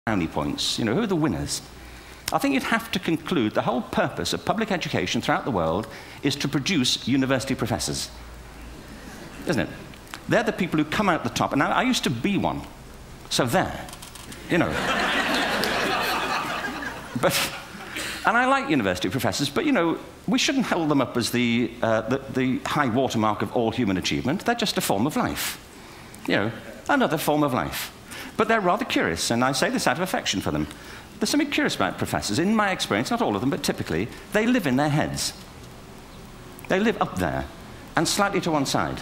brownie points? You know, who are the winners? I think you'd have to conclude the whole purpose of public education throughout the world is to produce university professors, isn't it? They're the people who come out the top. And now, I used to be one, so there, you know. And I like university professors, but, you know, we shouldn't hold them up as the high watermark of all human achievement. They're just a form of life, you know, another form of life. But they're rather curious, and I say this out of affection for them. There's something curious about professors. In my experience, not all of them, but typically, they live in their heads. They live up there, and slightly to one side.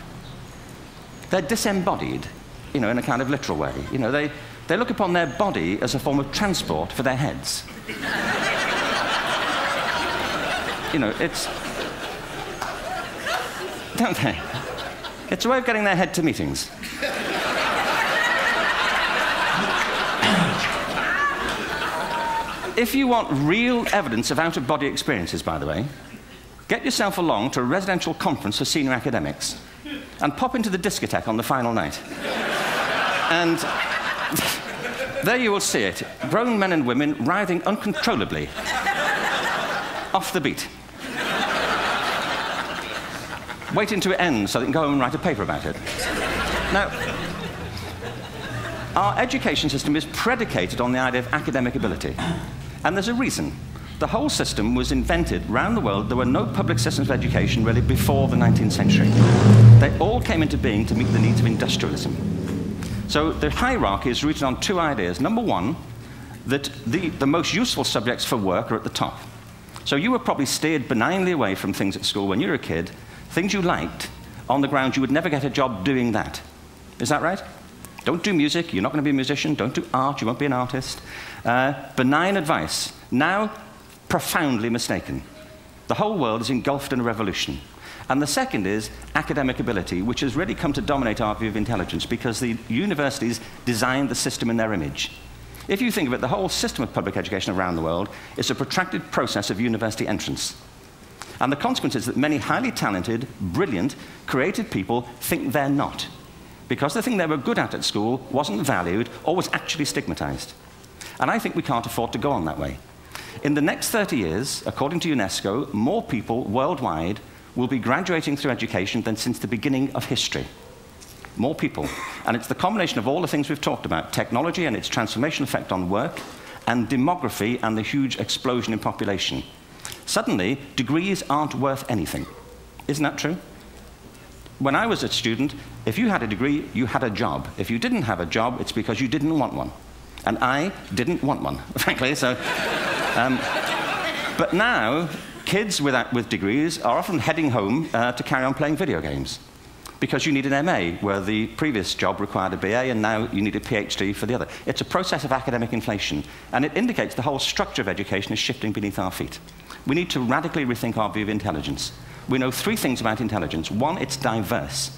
They're disembodied, you know, in a kind of literal way. You know, they look upon their body as a form of transport for their heads. You know, it's... Don't they? It's a way of getting their head to meetings. If you want real evidence of out-of-body experiences, by the way, get yourself along to a residential conference for senior academics and pop into the discotheque on the final night. And there you will see it. Grown men and women writhing uncontrollably off the beat. Waiting to end so they can go home and write a paper about it. Now, our education system is predicated on the idea of academic ability. And there's a reason. The whole system was invented around the world. There were no public systems of education really before the 19th century. They all came into being to meet the needs of industrialism. So the hierarchy is rooted on two ideas. Number one, that the most useful subjects for work are at the top. So you were probably steered benignly away from things at school when you were a kid, things you liked, on the ground you would never get a job doing that. Is that right? Don't do music, you're not going to be a musician. Don't do art, you won't be an artist. Benign advice. Now, profoundly mistaken. The whole world is engulfed in a revolution. And the second is academic ability, which has really come to dominate our view of intelligence because the universities designed the system in their image. If you think of it, the whole system of public education around the world is a protracted process of university entrance. And the consequence is that many highly talented, brilliant, creative people think they're not, because the thing they were good at school wasn't valued or was actually stigmatized. And I think we can't afford to go on that way. In the next 30 years, according to UNESCO, more people worldwide will be graduating through education than since the beginning of history. More people. And it's the combination of all the things we've talked about, technology and its transformational effect on work, and demography and the huge explosion in population. Suddenly, degrees aren't worth anything. Isn't that true? When I was a student, if you had a degree, you had a job. If you didn't have a job, it's because you didn't want one. And I didn't want one, frankly. So, but now, kids with degrees are often heading home to carry on playing video games because you need an MA, where the previous job required a BA, and now you need a PhD for the other. It's a process of academic inflation, and it indicates the whole structure of education is shifting beneath our feet. We need to radically rethink our view of intelligence. We know three things about intelligence. One, it's diverse.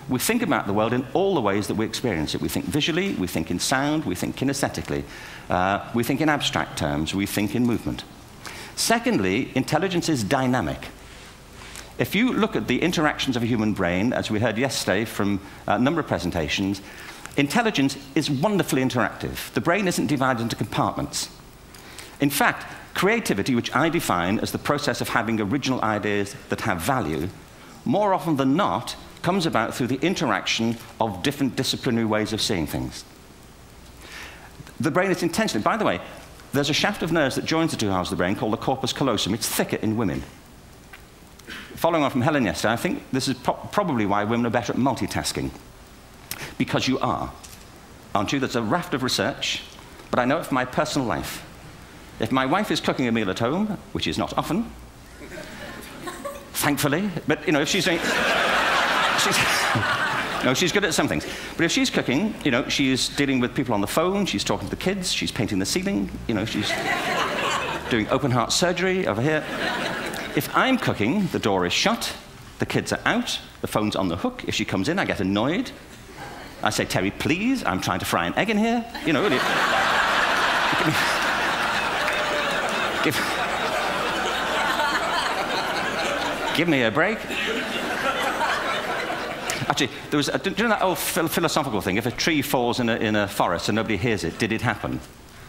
We think about the world in all the ways that we experience it. We think visually, we think in sound, we think kinesthetically, we think in abstract terms, we think in movement. Secondly, intelligence is dynamic. If you look at the interactions of a human brain, as we heard yesterday from a number of presentations, intelligence is wonderfully interactive. The brain isn't divided into compartments. In fact, creativity, which I define as the process of having original ideas that have value, more often than not, comes about through the interaction of different disciplinary ways of seeing things. The brain is intentionally, by the way, there's a shaft of nerves that joins the two halves of the brain called the corpus callosum. It's thicker in women. Following on from Helen yesterday, I think this is probably why women are better at multitasking. Because you are, aren't you? There's a raft of research, but I know it from my personal life. If my wife is cooking a meal at home, which is not often, thankfully, but, you know, if she's doing... No, she's good at some things. But if she's cooking, you know, she's dealing with people on the phone, she's talking to the kids, she's painting the ceiling, you know, she's doing open heart surgery over here. If I'm cooking, the door is shut, the kids are out, the phone's on the hook. If she comes in, I get annoyed. I say, Terry, please, I'm trying to fry an egg in here. You know, really. Give me a break. Actually, there was, do you know that old philosophical thing? If a tree falls in a forest and nobody hears it, did it happen?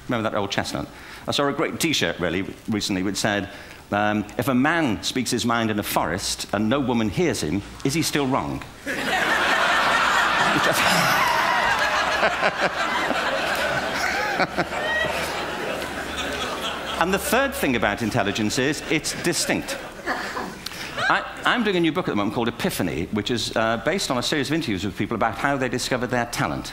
Remember that old chestnut? I saw a great T-shirt, really, recently, which said, if a man speaks his mind in a forest and no woman hears him, is he still wrong? And the third thing about intelligence is it's distinct. I'm doing a new book at the moment called Epiphany, which is based on a series of interviews with people about how they discovered their talent.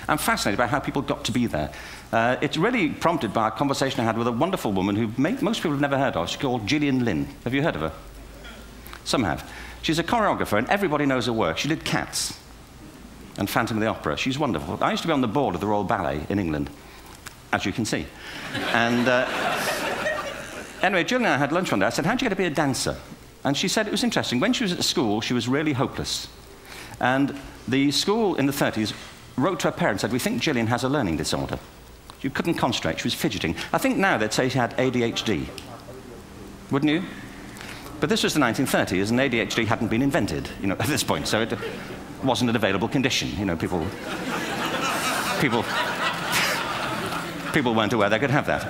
I'm fascinated by how people got to be there. It's really prompted by a conversation I had with a wonderful woman who most people have never heard of. She's called Gillian Lynn. Have you heard of her? Some have. She's a choreographer, and everybody knows her work. She did Cats and Phantom of the Opera. She's wonderful. I used to be on the board of the Royal Ballet in England, as you can see. And anyway, Gillian and I had lunch one day. I said, how'd you get to be a dancer? And she said it was interesting. When she was at school, she was really hopeless. And the school in the 30s wrote to her parents and said, we think Gillian has a learning disorder. She couldn't concentrate, she was fidgeting. I think now they'd say she had ADHD. Wouldn't you? But this was the 1930s, and ADHD hadn't been invented, at this point, so it wasn't an available condition. People weren't aware they could have that.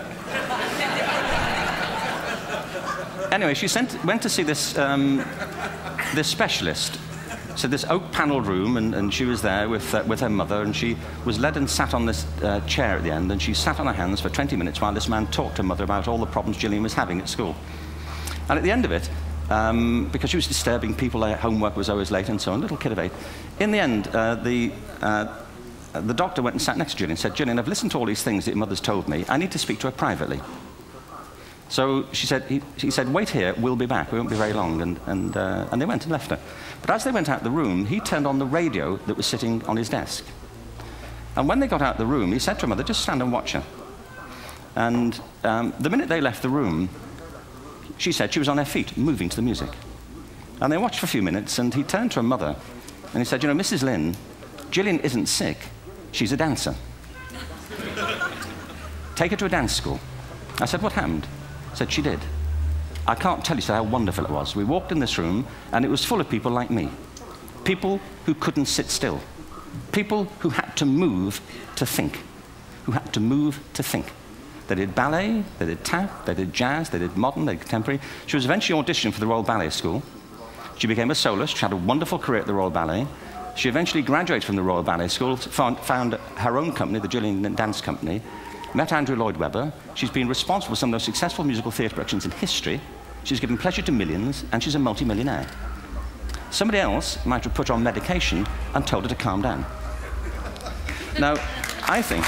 Anyway, she went to see this specialist. So this oak-panelled room, and she was there with her mother, and she was led and sat on this chair at the end, and she sat on her hands for 20 minutes while this man talked to her mother about all the problems Gillian was having at school. And at the end of it, because she was disturbing people, her homework was always late and so on, little kid of 8, in the end, the doctor went and sat next to Gillian and said, Gillian, I've listened to all these things that your mother's told me. I need to speak to her privately. So he said, wait here, we'll be back. We won't be very long. And they went and left her. But as they went out the room, he turned on the radio that was sitting on his desk. And when they got out the room, he said to her mother, just stand and watch her. And the minute they left the room, she said she was on her feet, moving to the music. And they watched for a few minutes, and he turned to her mother, and he said, Mrs. Lynn, Gillian isn't sick. She's a dancer. Take her to a dance school. I said, what happened? Said she did. I can't tell you how wonderful it was. We walked in this room, and it was full of people like me. People who couldn't sit still. People who had to move to think. Who had to move to think. They did ballet, they did tap, they did jazz, they did modern, they did contemporary. She was eventually auditioned for the Royal Ballet School. She became a soloist. She had a wonderful career at the Royal Ballet. She eventually graduated from the Royal Ballet School, found her own company, the Gillian Dance Company, met Andrew Lloyd Webber. She's been responsible for some of the most successful musical theatre productions in history. She's given pleasure to millions, and she's a multi-millionaire. Somebody else might have put her on medication and told her to calm down. Now, I think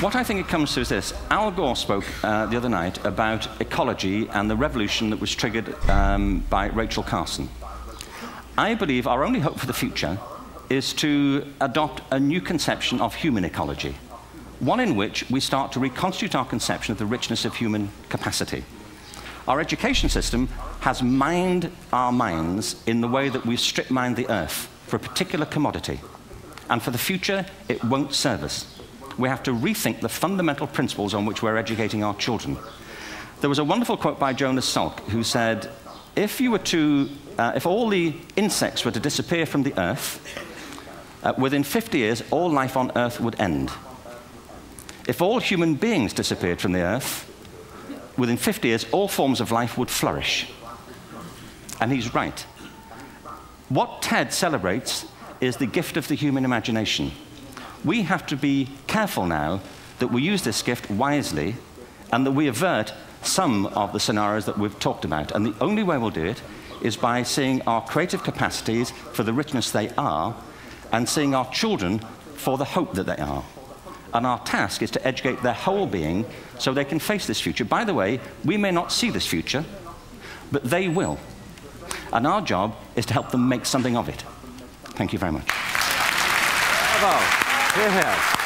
what I think it comes to is this. Al Gore spoke the other night about ecology and the revolution that was triggered by Rachel Carson. I believe our only hope for the future is to adopt a new conception of human ecology, one in which we start to reconstitute our conception of the richness of human capacity. Our education system has mined our minds in the way that we've strip-mined the earth for a particular commodity, and for the future, it won't serve us. We have to rethink the fundamental principles on which we're educating our children. There was a wonderful quote by Jonas Salk, who said, if all the insects were to disappear from the earth, within 50 years, all life on earth would end. If all human beings disappeared from the earth, within 50 years, all forms of life would flourish. And he's right. What TED celebrates is the gift of the human imagination. We have to be careful now that we use this gift wisely and that we avert some of the scenarios that we've talked about. And the only way we'll do it is by seeing our creative capacities for the richness they are and seeing our children for the hope that they are. And our task is to educate their whole being so they can face this future. By the way, we may not see this future, but they will. And our job is to help them make something of it. Thank you very much. Bravo. Hierher.